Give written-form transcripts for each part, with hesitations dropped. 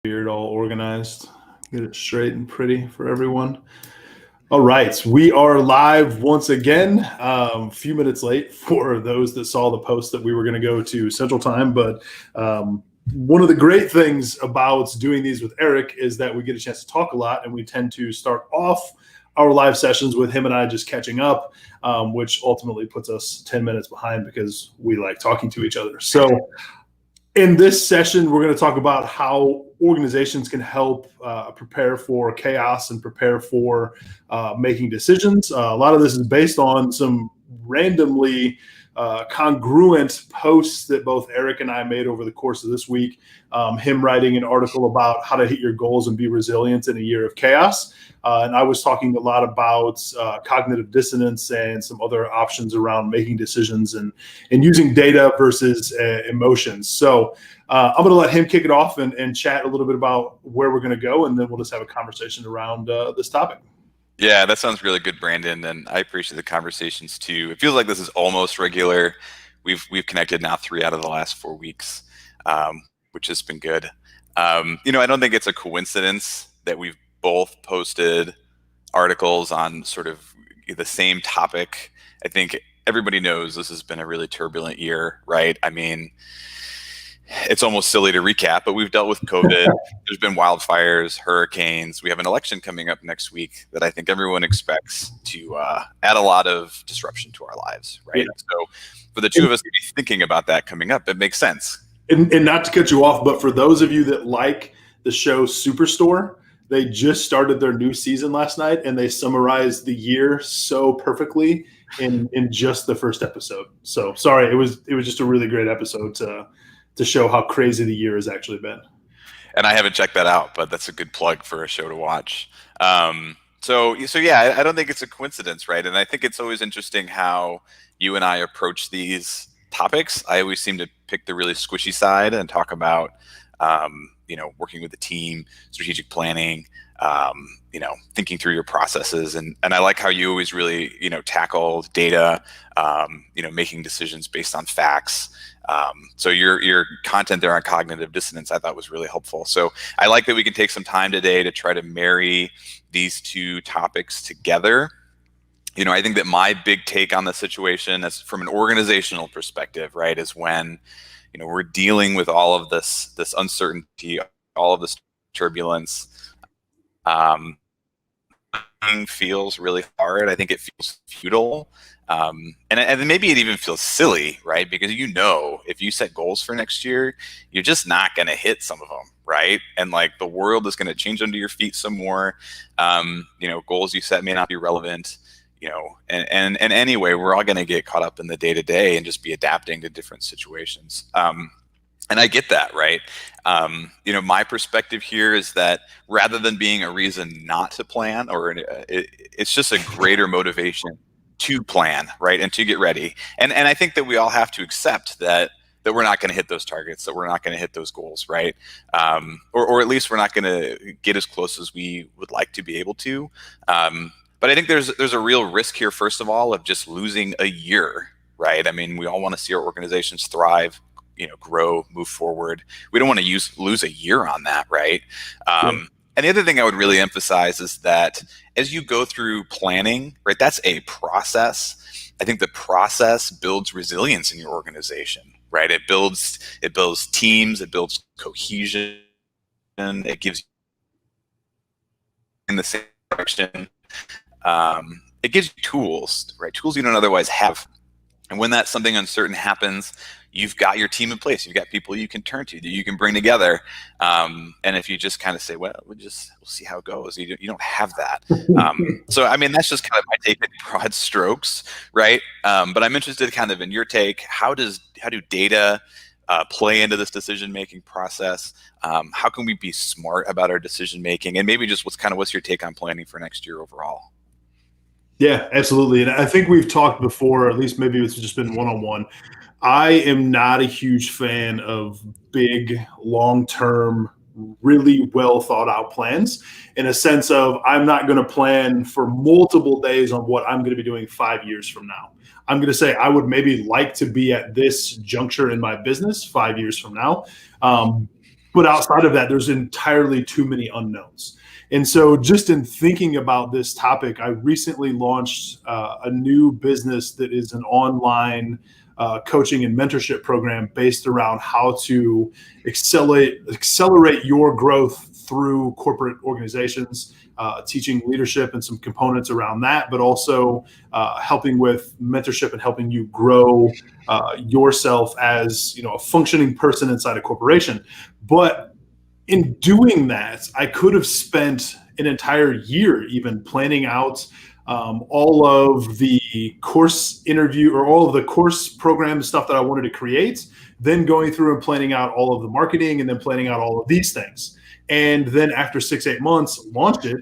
Beard all organized. Get it straight and pretty for everyone. All right, we are live once again. A few minutes late for those that saw the post that we were going to go to Central Time, but one of the great things about doing these with Eric is that we get a chance to talk a lot, and we tend to start off our live sessions with him and I just catching up, which ultimately puts us 10 minutes behind because we like talking to each other. So in this session, we're going to talk about how organizations can help prepare for chaos and prepare for making decisions. A lot of this is based on some randomly congruent posts that both Eric and I made over the course of this week. Him writing an article about how to hit your goals and be resilient in a year of chaos. And I was talking a lot about cognitive dissonance and some other options around making decisions and using data versus emotions. So I'm going to let him kick it off and chat a little bit about where we're going to go, and then we'll just have a conversation around this topic. Yeah, that sounds really good, Brandon, and I appreciate the conversations too. It feels like this is almost regular. We've connected now 3 out of the last 4 weeks, which has been good. I don't think it's a coincidence that we've both posted articles on sort of the same topic. I think everybody knows this has been a really turbulent year, right? I mean, it's almost silly to recap, but we've dealt with COVID. There's been wildfires, hurricanes. We have an election coming up next week that I think everyone expects to add a lot of disruption to our lives, right? Yeah. So for the two of us to be thinking about that coming up, it makes sense. And not to cut you off, but for those of you that like the show Superstore, they just started their new season last night, and they summarized the year so perfectly in just the first episode. So sorry, it was just a really great episode to show how crazy the year has actually been. And I haven't checked that out, but that's a good plug for a show to watch. So yeah, I don't think it's a coincidence, right? And I think it's always interesting how you and I approach these topics. I always seem to pick the really squishy side and talk about working with the team, strategic planning, thinking through your processes. And I like how you always really, tackle data, making decisions based on facts. So your content there on cognitive dissonance, I thought was really helpful. So I like that we can take some time today to try to marry these two topics together. I think that my big take on the situation is from an organizational perspective, right, is when we're dealing with all of this uncertainty, all of this turbulence. Feels really hard. I think it feels futile. And maybe it even feels silly, right? Because if you set goals for next year, you're just not going to hit some of them, right? And like the world is going to change under your feet some more. Goals you set may not be relevant. And anyway, we're all going to get caught up in the day to day and just be adapting to different situations. And I get that, right? My perspective here is that rather than being a reason not to plan, it's just a greater motivation to plan, right, and to get ready. And I think that we all have to accept that we're not going to hit those targets, that we're not going to hit those goals, right? Or at least we're not going to get as close as we would like to be able to. But I think there's a real risk here, first of all, of just losing a year, right? I mean, we all want to see our organizations thrive, grow, move forward. We don't want to lose a year on that, right? And the other thing I would really emphasize is that as you go through planning, right, that's a process. I think the process builds resilience in your organization, right? It builds teams, it builds cohesion, it gives you in the same direction. It gives you tools, right? Tools you don't otherwise have. And when that something uncertain happens, you've got your team in place. You've got people you can turn to that you can bring together. And if you just kind of say, well, we'll see how it goes, you don't have that. So, I mean, that's just kind of my take in broad strokes, right? But I'm interested kind of in your take. How do data play into this decision-making process? How can we be smart about our decision-making? And maybe just what's your take on planning for next year overall? Yeah, absolutely. And I think we've talked before, at least maybe it's just been one-on-one. I am not a huge fan of big, long-term, really well thought out plans, in a sense of I'm not going to plan for multiple days on what I'm going to be doing 5 years from now. I'm going to say I would maybe like to be at this juncture in my business 5 years from now. But outside of that, there's entirely too many unknowns. And so just in thinking about this topic, I recently launched a new business that is an online coaching and mentorship program based around how to accelerate your growth through corporate organizations, teaching leadership and some components around that, but also helping with mentorship and helping you grow yourself as, you know, a functioning person inside a corporation. But in doing that, I could have spent an entire year even planning out all of the course interview or all of the course program stuff that I wanted to create, then going through and planning out all of the marketing and then planning out all of these things. And then after 6-8 months, launch it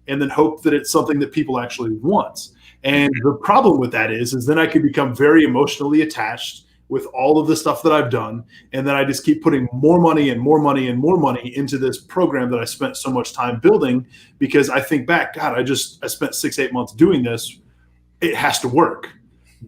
and then hope that it's something that people actually want. And the problem with that is then I could become very emotionally attached with all of the stuff that I've done. And then I just keep putting more money and more money and more money into this program that I spent so much time building, because I think back, God, I spent 6-8 months doing this. It has to work.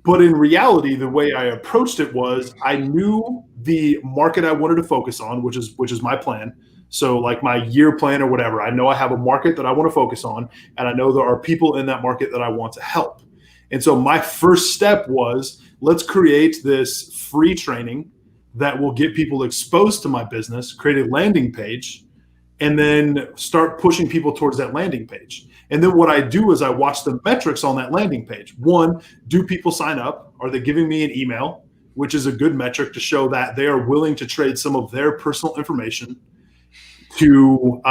But in reality, the way I approached it was I knew the market I wanted to focus on, which is my plan. So like my year plan or whatever, I know I have a market that I want to focus on, and I know there are people in that market that I want to help. And so my first step was, let's create this free training that will get people exposed to my business, create a landing page, and then start pushing people towards that landing page. And then what I do is I watch the metrics on that landing page. One, do people sign up? Are they giving me an email, which is a good metric to show that they are willing to trade some of their personal information to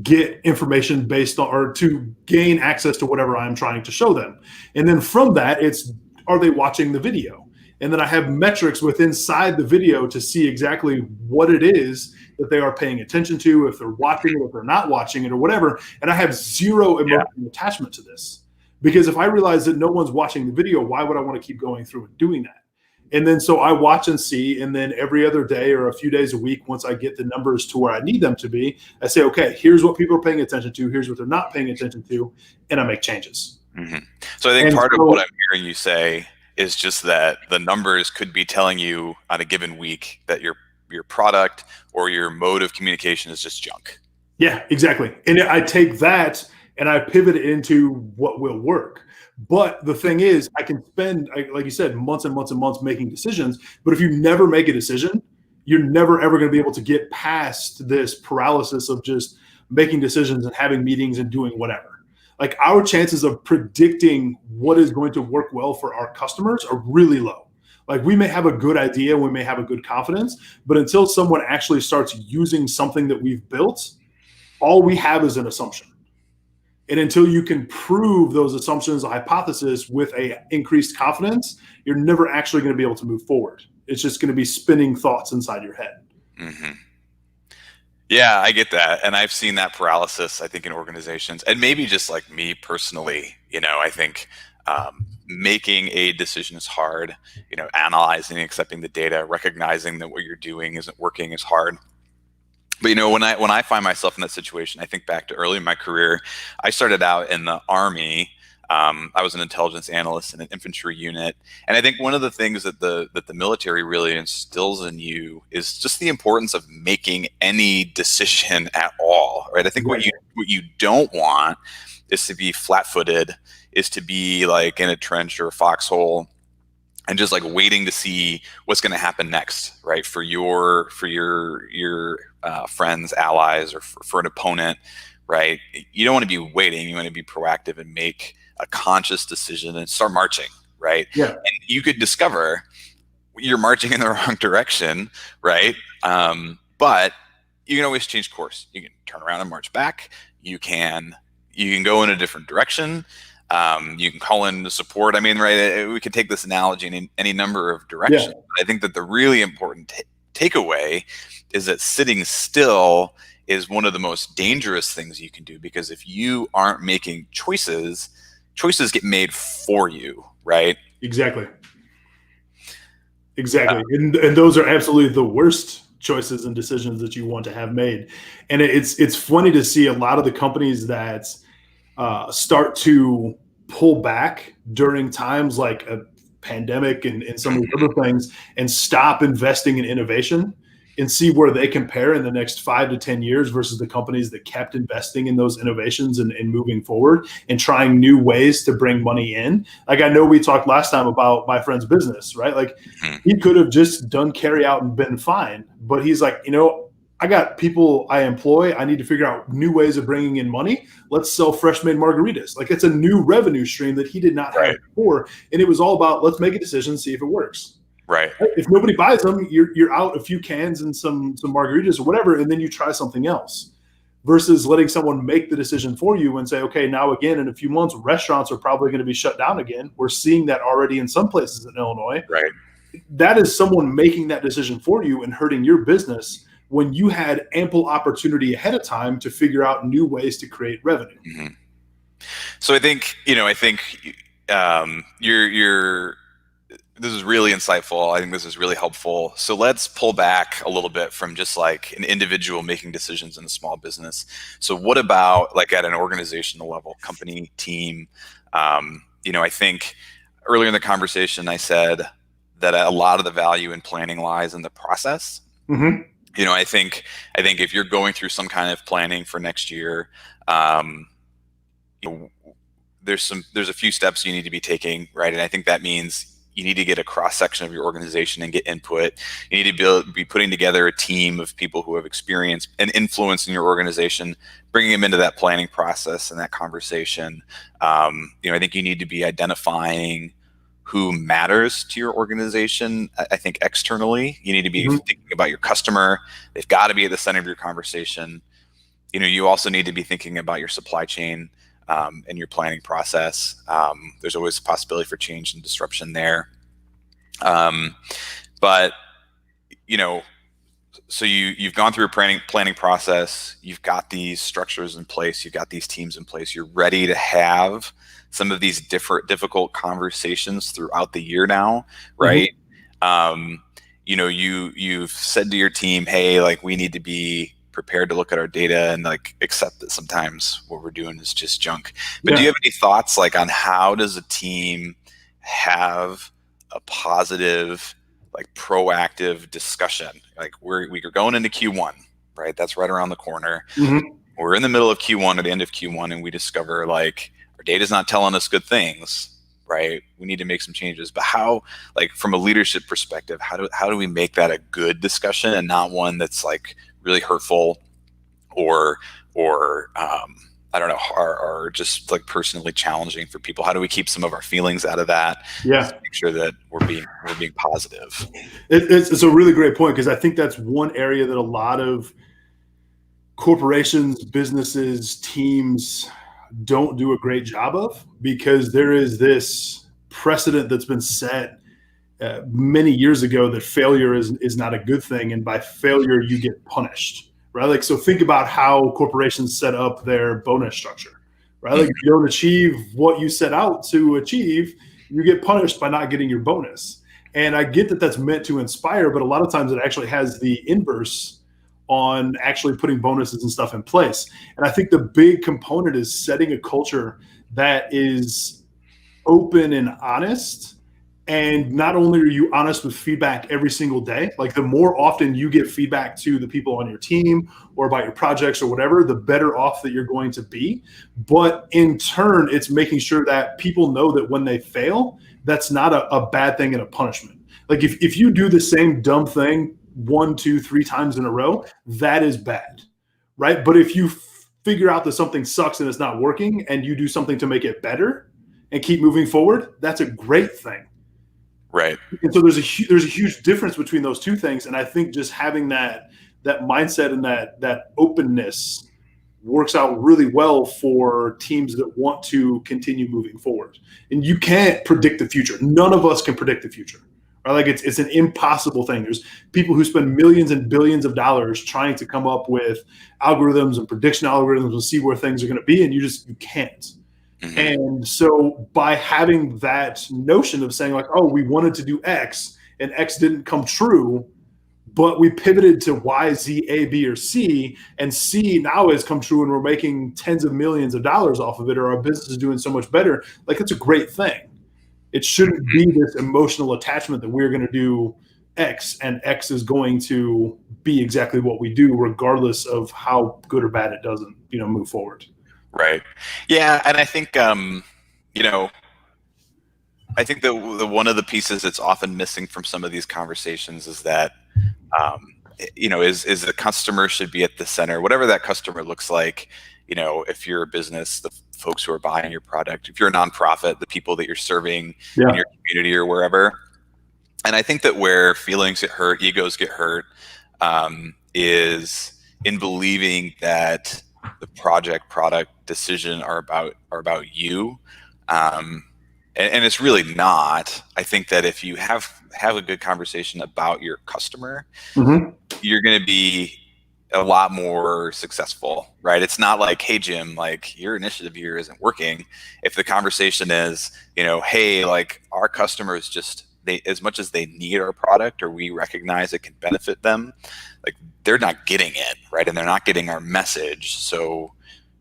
get information based on, or to gain access to whatever I'm trying to show them. And then from that, it's, are they watching the video? And then I have metrics inside the video to see exactly what it is that they are paying attention to, if they're watching it, if they're not watching it or whatever. And I have zero emotional attachment to this, because if I realize that no one's watching the video, why would I want to keep going through and doing that? And then so I watch and see, and then every other day or a few days a week, once I get the numbers to where I need them to be, I say, okay, here's what people are paying attention to, here's what they're not paying attention to, and I make changes. Mm-hmm. So I think part of what I'm hearing you say is just that the numbers could be telling you on a given week that your product or your mode of communication is just junk. Yeah, exactly. And I take that and I pivot it into what will work. But the thing is, I can spend, like you said, months and months and months making decisions. But if you never make a decision, you're never, ever going to be able to get past this paralysis of just making decisions and having meetings and doing whatever. Like, our chances of predicting what is going to work well for our customers are really low. Like, we may have a good idea, we may have a good confidence, but until someone actually starts using something that we've built, all we have is an assumption. And until you can prove those assumptions, a hypothesis with a increased confidence, you're never actually going to be able to move forward. It's just going to be spinning thoughts inside your head. Mm-hmm. Yeah, I get that. And I've seen that paralysis, I think, in organizations, and maybe just like me personally, I think making a decision is hard, analyzing, accepting the data, recognizing that what you're doing isn't working is hard. But when I find myself in that situation, I think back to early in my career. I started out in the Army. I was an intelligence analyst in an infantry unit, and I think one of the things that the military really instills in you is just the importance of making any decision at all. Right? I think what you don't want is to be flat-footed, is to be like in a trench or a foxhole, and just like waiting to see what's going to happen next, right? For your friends, allies, or for an opponent, right? You don't want to be waiting. You want to be proactive and make a conscious decision and start marching, right? Yeah. And you could discover you're marching in the wrong direction, right? But you can always change course. You can turn around and march back. You can go in a different direction. You can call in the support. I mean, right? We could take this analogy in any number of directions. Yeah. I think that the really important takeaway is that sitting still is one of the most dangerous things you can do, because if you aren't making choices get made for you, right? Exactly. And those are absolutely the worst choices and decisions that you want to have made. And it's funny to see a lot of the companies that start to pull back during times like a pandemic and some of the other things, and stop investing in innovation, and see where they compare in the next 5 to 10 years versus the companies that kept investing in those innovations and moving forward and trying new ways to bring money in. Like, I know we talked last time about my friend's business, right? Like, he could have just done carry out and been fine, but he's like, I got people I employ. I need to figure out new ways of bringing in money. Let's sell fresh made margaritas. Like, it's a new revenue stream that he did not have before. And it was all about, let's make a decision, see if it works. Right. If nobody buys them, you're out a few cans and some margaritas or whatever, and then you try something else. Versus letting someone make the decision for you and say, okay, now again, in a few months, restaurants are probably going to be shut down again. We're seeing that already in some places in Illinois. Right. That is someone making that decision for you and hurting your business when you had ample opportunity ahead of time to figure out new ways to create revenue. Mm-hmm. So I think, this is really insightful. I think this is really helpful. So let's pull back a little bit from just like an individual making decisions in a small business. So what about like at an organizational level, company, team? I think earlier in the conversation, I said that a lot of the value in planning lies in the process. Mm-hmm. I think if you're going through some kind of planning for next year, there's a few steps you need to be taking, right? And I think that means you need to get a cross section of your organization and get input. You need to be putting together a team of people who have experience and influence in your organization, bringing them into that planning process and that conversation. I think you need to be identifying who matters to your organization. I think externally, you need to be thinking about your customer. They've got to be at the center of your conversation. You also need to be thinking about your supply chain and your planning process. There's always a possibility for change and disruption there. But so you've gone through a planning process. You've got these structures in place. You've got these teams in place. You're ready to have some of these difficult conversations throughout the year now, right? Mm-hmm. You've said to your team, hey, like, we need to be prepared to look at our data and like accept that sometimes what we're doing is just junk. But do you have any thoughts like on how does a team have a positive, like proactive discussion? Like we're going into Q1, right? That's right around the corner. Mm-hmm. We're in the middle of Q1 or the end of Q1, and we discover like our data's not telling us good things, right? We need to make some changes. But how, like from a leadership perspective, how do we make that a good discussion and not one that's like really hurtful or I don't know, are just like personally challenging for people? How do we keep some of our feelings out of that? Yeah, to make sure that we're being positive. It's a really great point, because I think that's one area that a lot of corporations, businesses, teams don't do a great job of, because there is this precedent that's been set many years ago that failure is not a good thing, and by failure you get punished, right? Like, so think about how corporations set up their bonus structure, right? Like, if you don't achieve what you set out to achieve, you get punished by not getting your bonus. And I get that that's meant to inspire, but a lot of times it actually has the inverse on actually putting bonuses and stuff in place. And I think the big component is setting a culture that is open and honest. And not only are you honest with feedback every single day, like the more often you give feedback to the people on your team or about your projects or whatever, the better off that you're going to be. But in turn, it's making sure that people know that when they fail, that's not a bad thing and a punishment. Like if you do the same dumb thing 1, 2, 3 times in a row, that is bad, right? But if you figure out that something sucks and it's not working and you do something to make it better and keep moving forward, that's a great thing. Right. And so there's a huge difference between those two things. And I think just having that mindset and that openness works out really well for teams that want to continue moving forward. And you can't predict the future. None of us can predict the future. Right? Like it's an impossible thing. There's people who spend millions and billions of dollars trying to come up with algorithms and prediction algorithms and see where things are going to be, and you can't. Mm-hmm. And so by having that notion of saying like, oh, we wanted to do X and X didn't come true, but we pivoted to Y, Z, A, B, or C, and C now has come true and we're making tens of millions of dollars off of it, or our business is doing so much better. Like, it's a great thing. It shouldn't be this emotional attachment that we're going to do X, and X is going to be exactly what we do, regardless of how good or bad it doesn't, move forward. Right. Yeah, and I think I think the one of the pieces that's often missing from some of these conversations is that is the customer should be at the center, whatever that customer looks like. If you're a business, the folks who are buying your product, if you're a nonprofit, the people that you're serving in your community or wherever. And I think that where feelings get hurt, egos get hurt, is in believing that the product decision are about you. And it's really not. I think that if you have a good conversation about your customer, you're going to be a lot more successful, right? It's not like, hey, Jim, like your initiative here isn't working. If the conversation is, hey, like our customers as much as they need our product or we recognize it can benefit them, like they're not getting it, right? And they're not getting our message. So,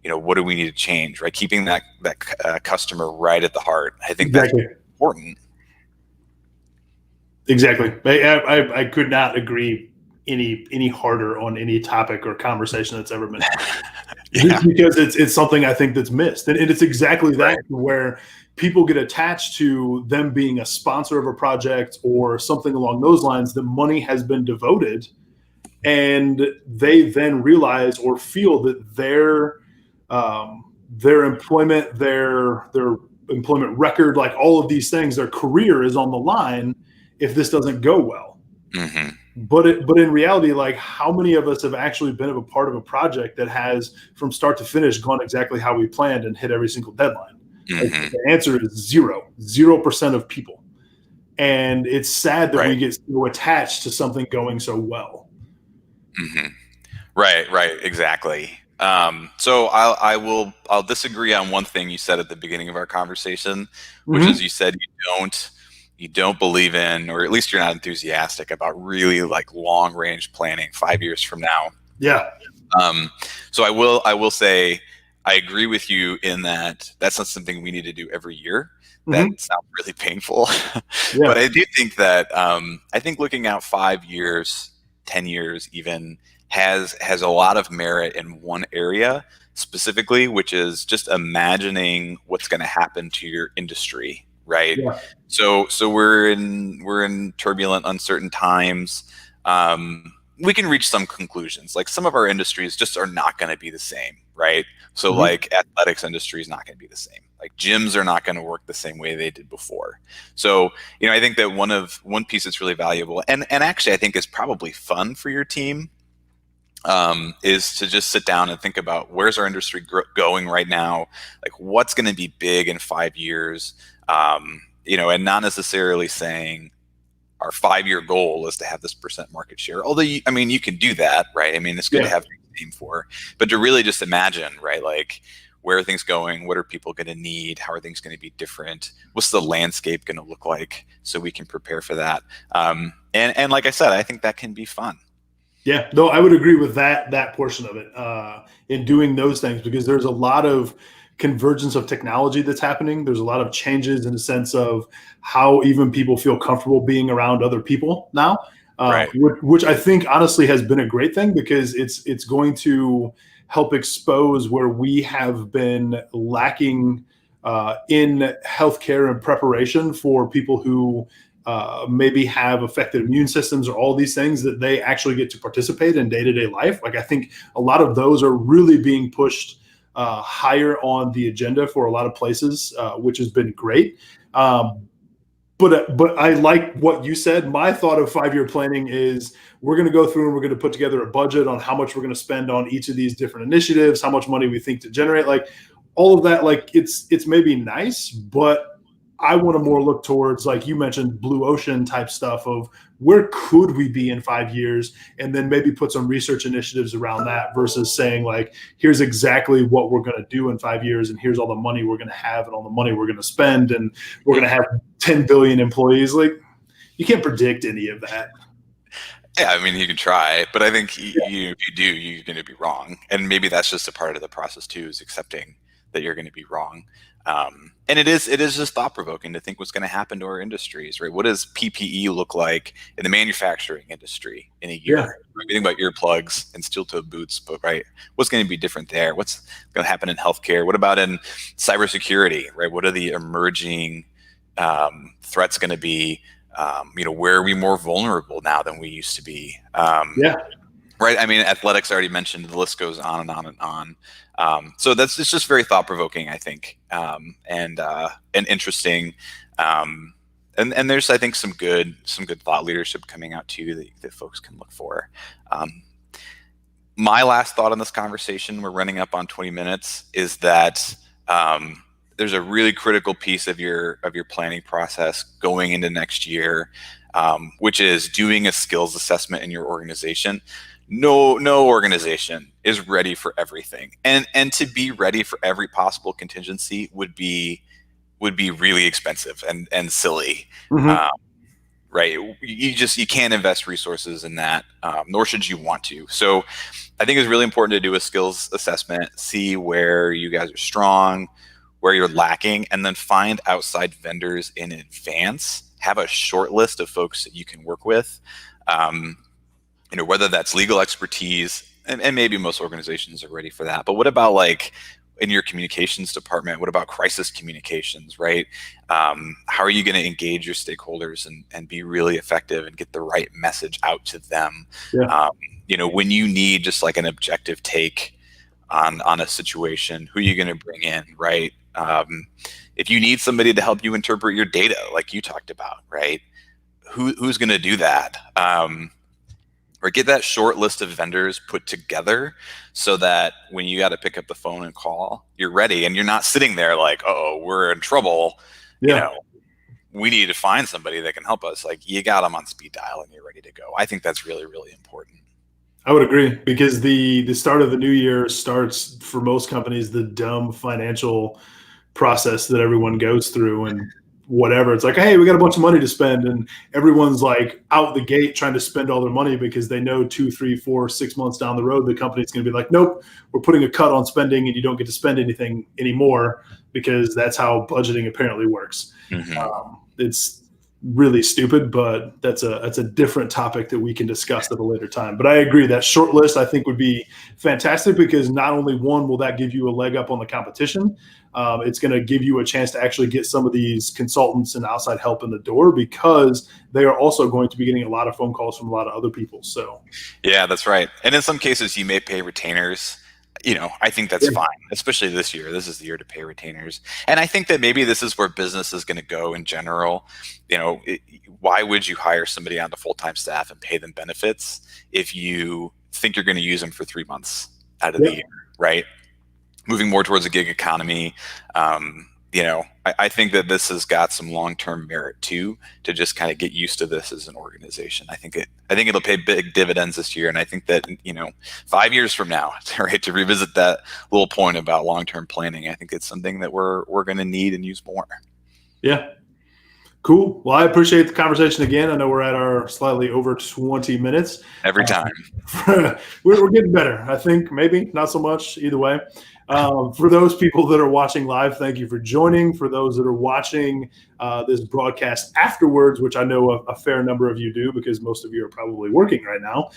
what do we need to change, right? Keeping that customer right at the heart. I think that's important. Exactly. I could not agree any harder on any topic or conversation that's ever been had. Just because it's something I think that's missed. And it's exactly that, where people get attached to them being a sponsor of a project or something along those lines. The money has been devoted, and they then realize or feel that their employment, their employment record, like all of these things, their career is on the line if this doesn't go well. Mm-hmm. But in reality, like how many of us have actually been a part of a project that has from start to finish gone exactly how we planned and hit every single deadline? Mm-hmm. Like, the answer is 0% of people. And it's sad that we get so attached to something going so well. Mm-hmm. Right, exactly. So I'll disagree on one thing you said at the beginning of our conversation, which is you said you don't believe in, or at least you're not enthusiastic about really like long range planning 5 years from now. Yeah. So I will say I agree with you in that that's not something we need to do every year. That sounds really painful. But I do think that I think looking out 5 years, 10 years even has a lot of merit in one area specifically, which is just imagining what's going to happen to your industry, right? Yeah. So we're in turbulent, uncertain times. We can reach some conclusions. Like some of our industries just are not going to be the same, right? So like athletics industry is not going to be the same. Like gyms are not going to work the same way they did before. So, I think that one piece that's really valuable and actually I think is probably fun for your team is to just sit down and think about where's our industry going right now? Like what's going to be big in 5 years? And not necessarily saying our 5-year goal is to have this % market share. Although, you can do that, right? It's good to have things to aim for, but to really just imagine, right? Like where are things going? What are people going to need? How are things going to be different? What's the landscape going to look like so we can prepare for that? And like I said, I think that can be fun. Yeah, no, I would agree with that portion of it in doing those things, because there's a lot of convergence of technology that's happening. There's a lot of changes in the sense of how even people feel comfortable being around other people now, which I think honestly has been a great thing, because it's going to help expose where we have been lacking in healthcare and preparation for people who maybe have affected immune systems or all these things that they actually get to participate in day-to-day life. Like I think a lot of those are really being pushed higher on the agenda for a lot of places, which has been great. But I like what you said. My thought of 5-year planning is we're going to go through and we're going to put together a budget on how much we're going to spend on each of these different initiatives, how much money we think to generate, like all of that. Like it's maybe nice, but I want to more look towards, like you mentioned, blue ocean type stuff of where could we be in 5 years, and then maybe put some research initiatives around that versus saying like, here's exactly what we're going to do in 5 years. And here's all the money we're going to have and all the money we're going to spend. And we're going to have 10 billion employees. Like you can't predict any of that. Yeah, you can try, but I think if you do, you're going to be wrong. And maybe that's just a part of the process too, is accepting that you're going to be wrong. And it is just thought provoking to think what's going to happen to our industries, right? What does PPE look like in the manufacturing industry in a year? Yeah. We think about earplugs and steel-toe boots, but right, what's going to be different there? What's going to happen in healthcare? What about in cybersecurity, right? What are the emerging threats going to be? Where are we more vulnerable now than we used to be? Right. I mean, athletics I already mentioned. The list goes on and on and on. So it's just very thought provoking, I think, and interesting. And there's, I think, some good thought leadership coming out too that folks can look for. My last thought on this conversation, we're running up on 20 minutes, is that there's a really critical piece of your planning process going into next year, which is doing a skills assessment in your organization. No organization is ready for everything, and to be ready for every possible contingency would be really expensive and silly. Right? You can't invest resources in that, nor should you want to. So I think it's really important to do a skills assessment, see where you guys are strong, where you're lacking, and then find outside vendors in advance. Have a short list of folks that you can work with. Whether that's legal expertise, and maybe most organizations are ready for that. But what about like in your communications department? What about crisis communications, right? How are you going to engage your stakeholders and be really effective and get the right message out to them? Yeah. When you need just like an objective take on a situation, who are you going to bring in, right? If you need somebody to help you interpret your data, like you talked about, right? Who's going to do that? Or get that short list of vendors put together so that when you got to pick up the phone and call, you're ready and you're not sitting there like, oh, we're in trouble. Yeah. We need to find somebody that can help us. Like, you got them on speed dial and you're ready to go. I think that's really, really important. I would agree, because the start of the new year starts for most companies the dumb financial process that everyone goes through, and whatever. It's like, hey, we got a bunch of money to spend, and everyone's like out the gate trying to spend all their money because they know 2, 3, 4, 6 months down the road the company's going to be like, nope, we're putting a cut on spending and you don't get to spend anything anymore, because that's how budgeting apparently works. It's really stupid, but that's a different topic that we can discuss at a later time. But I agree, that short list I think would be fantastic, because not only one will that give you a leg up on the competition, it's going to give you a chance to actually get some of these consultants and outside help in the door, because they are also going to be getting a lot of phone calls from a lot of other people. So yeah, that's right. And in some cases you may pay retainers. I think that's fine, especially this year. This is the year to pay retainers. And I think that maybe this is where business is going to go in general. Why would you hire somebody onto full-time staff and pay them benefits if you think you're going to use them for 3 months out of the year, right? Moving more towards a gig economy. I think that this has got some long-term merit too, to just kind of get used to this as an organization. I think it'll pay big dividends this year. And I think that, 5 years from now, right, to revisit that little point about long-term planning, I think it's something that we're going to need and use more. Yeah. Cool. Well, I appreciate the conversation again. I know we're at our slightly over 20 minutes. Every time. We're getting better, I think. Maybe not so much. Either way. For those people that are watching live, thank you for joining. For those that are watching this broadcast afterwards, which I know a fair number of you do, because most of you are probably working right now,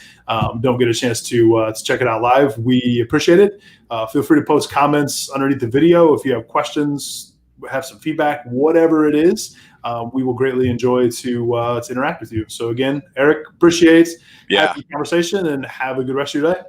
don't get a chance to check it out live. We appreciate it. Feel free to post comments underneath the video if you have questions, have some feedback, whatever it is. We will greatly enjoy to interact with you. So again, Eric, appreciate the conversation, and have a good rest of your day.